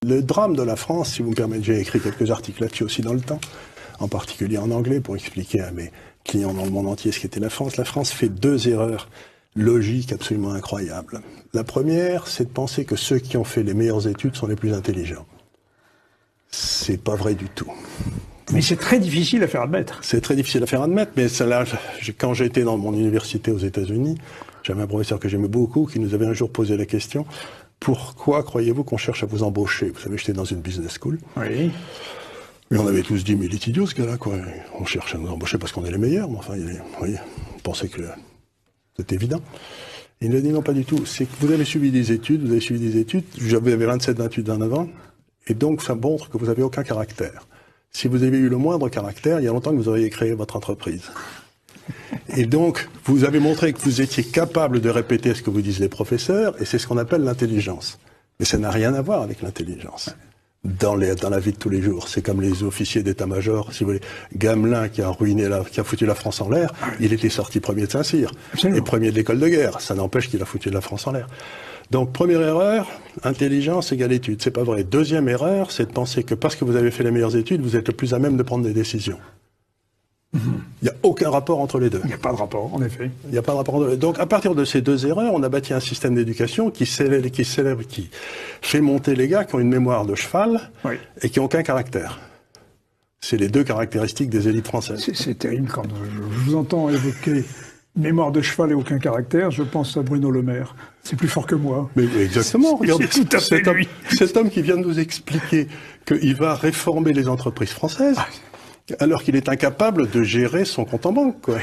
Le drame de la France, si vous me permettez, j'ai écrit quelques articles là-dessus aussi dans le temps, en particulier en anglais, pour expliquer à mes clients dans le monde entier ce qu'était la France. La France fait 2 erreurs logiques absolument incroyables. La première, c'est de penser que ceux qui ont fait les meilleures études sont les plus intelligents. C'est pas vrai du tout. Mais c'est très difficile à faire admettre. C'est très difficile à faire admettre, mais quand j'étais dans mon université aux États-Unis, j'avais un professeur que j'aimais beaucoup qui nous avait un jour posé la question: pourquoi croyez-vous qu'on cherche à vous embaucher? Vous savez, j'étais dans une business school. Oui. Mais on avait tous dit, mais il est idiot ce gars-là, quoi. On cherche à nous embaucher parce qu'on est les meilleurs, mais enfin, voyez, on pensait que c'était évident. Il nous a dit non, pas du tout. C'est que vous avez suivi des études, j'avais 27-28 ans avant, et donc ça montre que vous n'avez aucun caractère. Si vous avez eu le moindre caractère, il y a longtemps que vous auriez créé votre entreprise. Et donc, vous avez montré que vous étiez capable de répéter ce que vous disent les professeurs, et c'est ce qu'on appelle l'intelligence. Mais ça n'a rien à voir avec l'intelligence. Dans la vie de tous les jours. C'est comme les officiers d'état-major, si vous voulez. Gamelin qui a qui a foutu la France en l'air, il était sorti premier de Saint-Cyr. Et premier de l'école de guerre. Ça n'empêche qu'il a foutu la France en l'air. Donc, première erreur, intelligence égale études. C'est pas vrai. Deuxième erreur, c'est de penser que parce que vous avez fait les meilleures études, vous êtes le plus à même de prendre des décisions. Il n'y a aucun rapport entre les deux. Il n'y a pas de rapport, en effet. Il n'y a pas de rapport entre les deux. Donc, à partir de ces 2 erreurs, on a bâti un système d'éducation qui fait monter les gars qui ont une mémoire de cheval et qui n'ont aucun caractère. C'est les 2 caractéristiques des élites françaises. C'est terrible quand je vous entends évoquer mémoire de cheval et aucun caractère, je pense à Bruno Le Maire. C'est plus fort que moi. Mais exactement. Regardez, tout à fait lui. Cet homme qui vient de nous expliquer qu'il va réformer les entreprises françaises, alors qu'il est incapable de gérer son compte en banque, quoi.